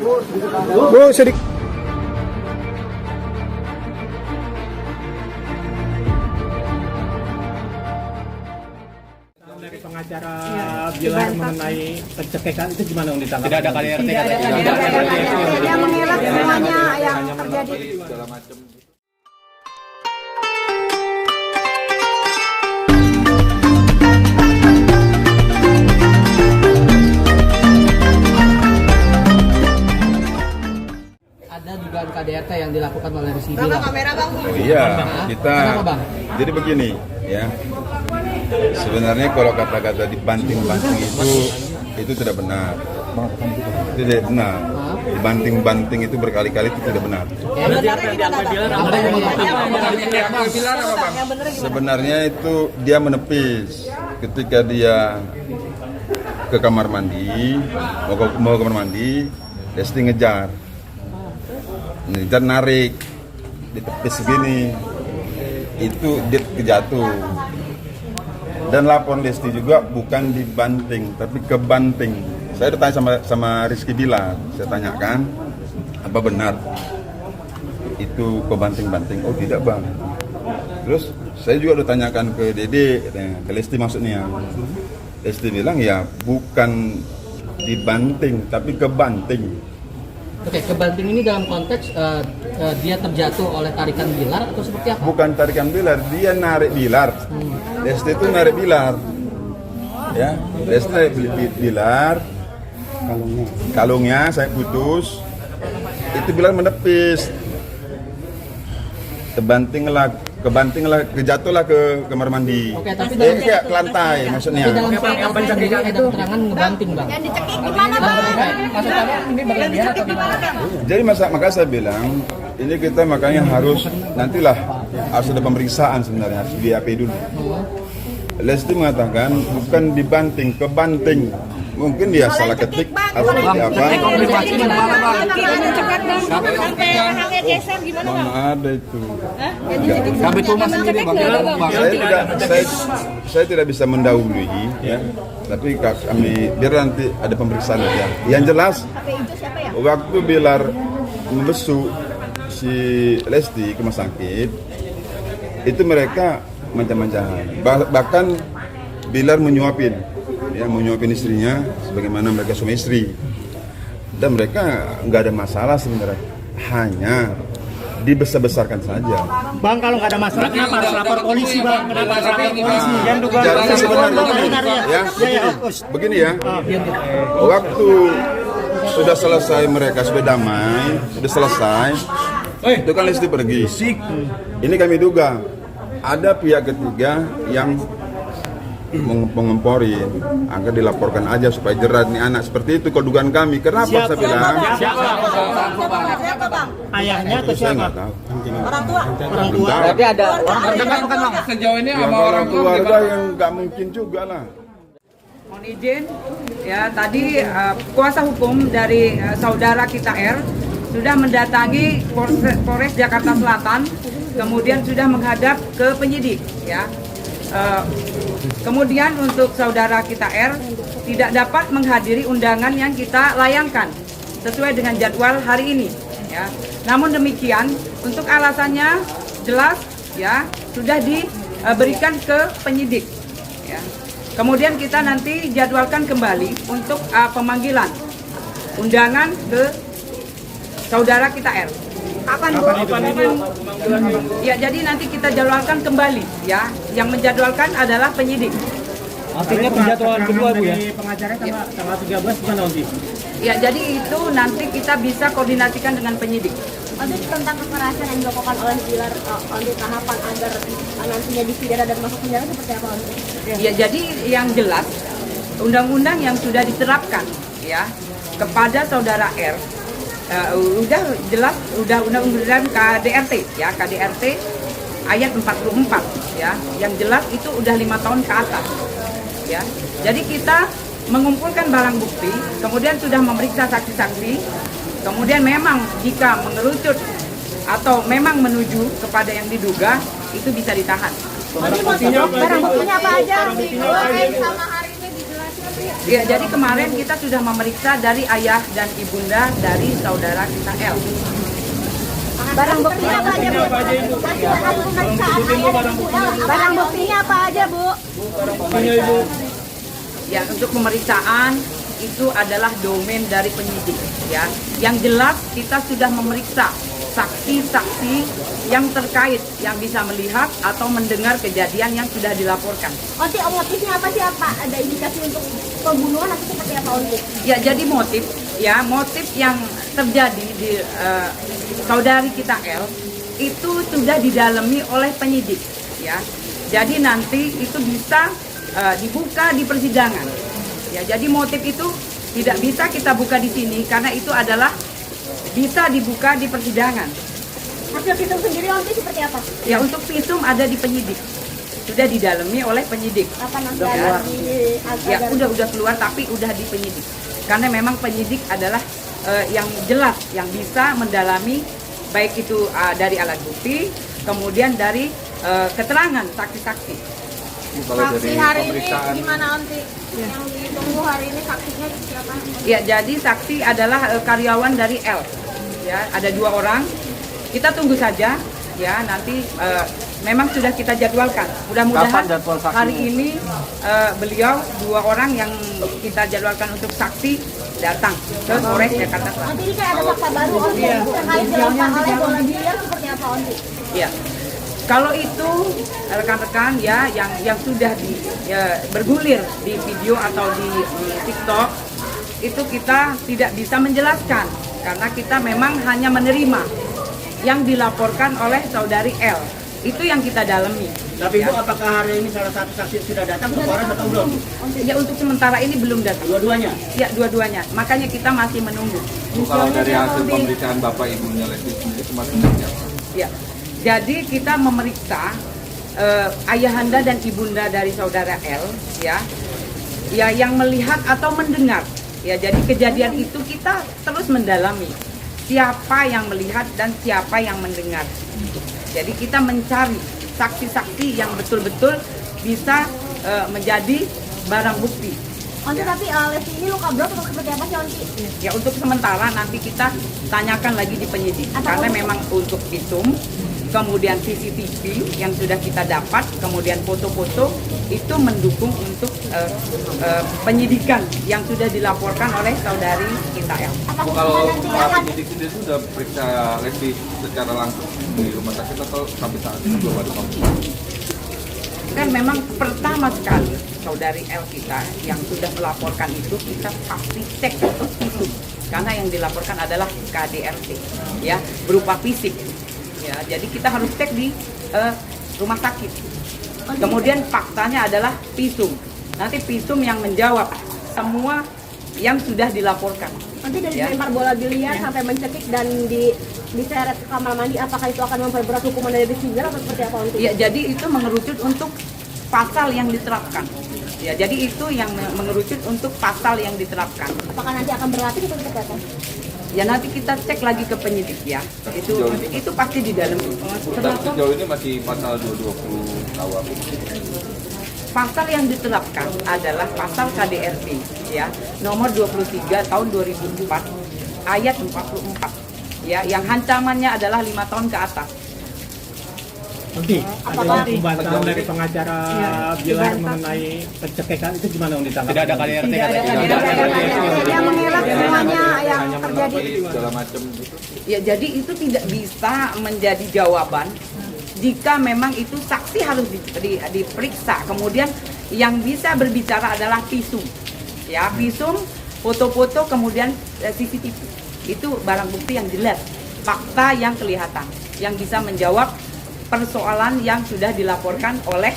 Bu, sedikit. Dari pengacara Bilar mengenai pencegahan itu gimana Undang? Tidak ada KDRT. Dia mengelak semuanya yang terjadi. Ada dugaan KDRT yang dilakukan oleh Rizky Bilar. Iya, kita. Kenapa, Bang? Jadi begini, ya. Sebenarnya kalau kata-kata dibanting-banting itu tidak benar. Itu tidak benar. Dibanting-banting itu berkali-kali itu tidak benar. Sebenarnya itu dia menepis ketika dia ke kamar mandi, mau ke kamar mandi, Lesti ngejar, narik, ditepis segini, itu dia kejatuh. Dan lapor Lesti juga bukan dibanting, tapi kebanting. Saya udah tanya sama Rizky Bilar, saya tanyakan, apa benar itu kebanting-banting? Oh tidak bang. Terus saya juga udah tanyakan ke Dede, ke Lesti maksudnya. Lesti bilang ya bukan dibanting, tapi kebanting. Oke, kebanting ini dalam konteks dia terjatuh oleh tarikan Bilar atau seperti apa? Bukan tarikan Bilar, dia narik Bilar. Lesti itu narik Bilar. Ya, Lesti narik Bilar. Kalungnya saya putus. Itu Bilar menepis. Kebantinglah, kejatuhlah ke kamar mandi. Oke, tapi dalam ke lantai maksudnya. Tapi dalam penjelasan ada keterangan ngebanting, Bang. Yang dicekik gimana, Bang? Maksudnya ini berlebihan atau gimana? Jadi maka saya bilang ini kita makanya harus nantilah harus ada pemeriksaan sebenarnya, harus di AP dulu. Lesti mengatakan bukan dibanting, kebanting. Mungkin dia salah ketik atau seperti apa. Mana ada itu. Saya tidak bisa mendahului ya. Tapi kami biar nanti ada pemeriksaan ya. Yang jelas waktu Bilar membesuk si Lesti ke rumah sakit itu mereka macam-macam. Bahkan Bilar menyuapin istrinya sebagaimana mereka suami istri, dan mereka nggak ada masalah sebenarnya, hanya dibesar-besarkan saja. Bang, kalau nggak ada masalah kenapa harus lapor polisi, Bang? Kenapa harus lapor polisi? Yang dugaan sebenarnya begini ya, waktu sudah selesai mereka sudah damai, sudah selesai, itu kan Lesti pergi. Ini kami duga ada pihak ketiga yang mengempori agar dilaporkan aja supaya jerat nih anak seperti itu. Kalau dugaan kami, kenapa saya bilang? Siapa, Bang? Ayahnya atau Saya siapa? nggak tahu. Orang tua. Orang tua. Berarti ada bukan bang. Sejauh ini sama orang tua keluarga yang nggak mungkin juga lah. Mohon izin, ya tadi kuasa hukum dari saudara kita R sudah mendatangi Polres Jakarta Selatan, kemudian sudah menghadap ke penyidik, ya. Kemudian untuk saudara kita R tidak dapat menghadiri undangan yang kita layangkan sesuai dengan jadwal hari ini, ya. Namun demikian untuk alasannya jelas, ya, sudah diberikan ke penyidik, ya. Kemudian kita nanti jadwalkan kembali untuk pemanggilan undangan ke saudara kita R. Kapan itu? Ya, jadi nanti kita jadwalkan kembali, ya. Yang menjadwalkan adalah penyidik. Artinya penjadwalan kedua, Bu, ya? Pengacaranya tanggal 13 gimana, Onti? Ya, jadi itu nanti kita bisa koordinasikan dengan penyidik. Untuk tentang kekerasan yang dilakukan oleh Bilar untuk tahapan agar nantinya dipidana dan masuk penjara seperti apa, Onti? Ya, jadi yang jelas undang-undang yang sudah diterapkan, ya, kepada saudara R udah jelas, udah undang-undang KDRT, ya, KDRT ayat 44, ya, yang jelas itu udah 5 tahun ke atas, ya. Jadi kita mengumpulkan barang bukti, kemudian sudah memeriksa saksi-saksi, kemudian memang jika mengerucut atau memang menuju kepada yang diduga, itu bisa ditahan. Barang buktinya apa aja? Sama hari ini dijelasin. Ya, jadi kemarin kita sudah memeriksa dari ayah dan ibunda dari saudara kita L. Barang buktinya apa aja, Bu? Barang buktinya apa aja, Bu? Ya, untuk pemeriksaan itu adalah domain dari penyidik ya. Yang jelas kita sudah memeriksa saksi-saksi yang terkait yang bisa melihat atau mendengar kejadian yang sudah dilaporkan. Onti, motifnya apa sih, apa? Ada indikasi untuk pembunuhan atau seperti apa, Onti? Ya, jadi motif yang terjadi di saudari kita L itu sudah didalami oleh penyidik ya. Jadi nanti itu bisa dibuka di persidangan. Ya, jadi motif itu tidak bisa kita buka di sini karena itu adalah bisa dibuka di persidangan. Hasil visum sendiri, Onti, seperti apa? Ya, untuk visum ada di penyidik. Sudah didalami oleh penyidik. Apa nanti Udah ada keluar. di Ya, udah keluar tapi udah di penyidik. Karena memang penyidik adalah yang jelas yang bisa mendalami baik itu dari alat bukti, kemudian dari keterangan saksi-saksi. saksi hari ini gimana, Onti? Yang ditunggu hari ini saksinya siapa? Ya, jadi saksi adalah karyawan dari L. Ya, ada 2 orang. Kita tunggu saja ya, nanti memang sudah kita jadwalkan. Mudah-mudahan hari ini beliau 2 orang yang kita jadwalkan untuk saksi datang ke Polres Jakarta Selatan. Onti, ini kayak ada fakta baru, Onti, terkait dilakukan oleh bola biliar seperti apa, Onti? Ya. Kalau itu rekan-rekan ya yang sudah bergulir di video atau di TikTok itu kita tidak bisa menjelaskan karena kita memang hanya menerima yang dilaporkan oleh saudari L. Itu yang kita dalami. Tapi Bu, apakah hari ini salah satu saksi sudah datang ke Polres atau belum? Ya, untuk sementara ini belum datang. Dua-duanya? Ya, dua-duanya. Makanya kita masih menunggu. Kalau dari hasil pemeriksaan Bapak Ibunya Lesti sendiri kemarin siapa? Ya. Jadi kita memeriksa ayahanda dan ibunda dari saudara L ya yang melihat atau mendengar ya. Jadi kejadian itu kita terus mendalami siapa yang melihat dan siapa yang mendengar. Jadi kita mencari saksi-saksi yang betul-betul bisa menjadi barang bukti. Onti, tapi Lesti ini luka berat atau seperti apa sih, Onti? Ya, untuk sementara nanti kita tanyakan lagi di penyidik karena memang untuk visum, kemudian CCTV yang sudah kita dapat, kemudian foto-foto itu mendukung untuk penyidikan yang sudah dilaporkan oleh saudari kita L. Apakah Kalau nanti para akan penyidik sendiri sudah periksa Lesti secara langsung di rumah sakit atau sampai saat ini belum ada pemeriksaan? Kan memang pertama sekali saudari L kita yang sudah melaporkan itu kita pasti cek untuk visum karena yang dilaporkan adalah KDRT ya, berupa fisik ya. Jadi kita harus cek di rumah sakit. Kemudian faktanya adalah visum. Nanti visum yang menjawab semua yang sudah dilaporkan. Nanti dari Ya. lempar bola biliar sampai mencekik dan diseret ke kamar mandi, apakah itu akan memperberat hukuman dari Rizky Bilar atau seperti apa, Onti? Ya, jadi itu mengerucut untuk pasal yang diterapkan. Ya, jadi itu yang mengerucut untuk pasal yang diterapkan. Apakah nanti akan berlatih atau seperti apa? Ya, nanti kita cek lagi ke penyidik ya. Itu pasti di dalam. Dan sejauh ini masih pasal 220 KUHP. Pasal yang diterapkan adalah pasal KDRT ya, nomor 23 tahun 2004 ayat 44 ya, yang ancamannya adalah 5 tahun ke atas. Onti, Apakah- ada pembantahan dari pengacara Bilar mengenai pencegahan itu gimana, Onti? Tidak ada KDRT Yang mengelak semuanya yang terjadi. Segala macam gitu. Ya, jadi itu tidak bisa menjadi jawaban jika memang itu saksi harus diperiksa. Kemudian yang bisa berbicara adalah visum. Ya, visum, foto-foto, kemudian CCTV. Itu barang bukti yang jelas, fakta yang kelihatan, yang bisa menjawab persoalan yang sudah dilaporkan oleh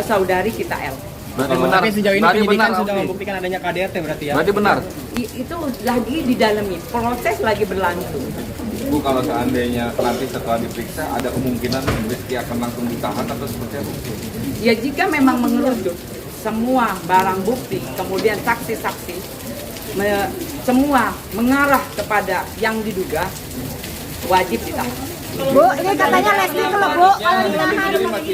saudari kita L. Berarti benar. Tapi sejauh ini Berarti penyidikan benar, sudah Onti. membuktikan adanya KDRT berarti ya? Berarti benar. Itu lagi didalami, proses lagi berlangsung. Bu, kalau seandainya nanti setelah diperiksa ada kemungkinan Rizky akan langsung ditahan atau seperti apa? Ya, jika memang mengerucut semua barang bukti, kemudian saksi-saksi, semua mengarah kepada yang diduga, wajib ditahan. Bu, ini katanya Lesti keluar, Bu, kalau ditahan.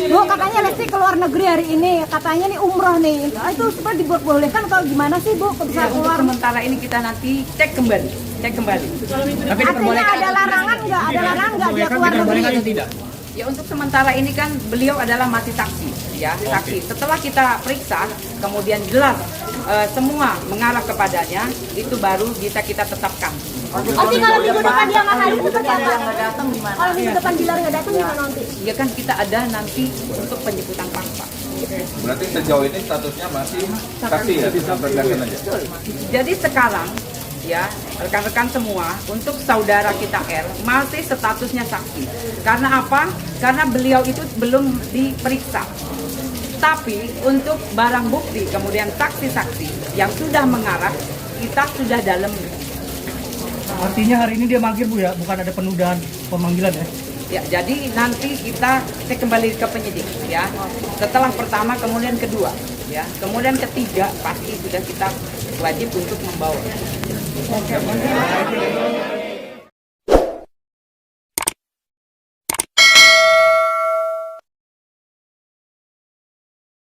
Bu, katanya Lesti keluar negeri hari ini. Katanya nih umroh nih. Itu seperti dibolehkan atau gimana sih, Bu? Bisa Untuk keluar. sementara ini kita nanti cek kembali. Tapi Artinya ada larangan nggak? Ada larangan nggak dia keluar negeri? atau tidak? Ya untuk sementara ini kan beliau adalah masih saksi, ya saksi. Setelah kita periksa, kemudian jelas semua mengarah kepadanya, itu baru bisa kita tetapkan. Nanti kalau minggu depan dia nggak hadir seperti apa? Kalau minggu depan Bilar nggak datang gimana nanti? Ya kan kita ada nanti untuk penjemputan paksa. Berarti sejauh ini statusnya masih saksi ya, berdasarkan aja. Jadi sekarang ya rekan-rekan semua untuk saudara kita R masih statusnya saksi. Karena apa? Karena beliau itu belum diperiksa. Tapi untuk barang bukti kemudian saksi-saksi yang sudah mengarah kita sudah dalam. Artinya hari ini dia manggil Bu ya, bukan ada penundaan pemanggilan ya? Ya, jadi nanti kita kembali ke penyidik ya. Setelah pertama kemudian kedua ya. Kemudian ketiga pasti sudah kita wajib untuk membawa.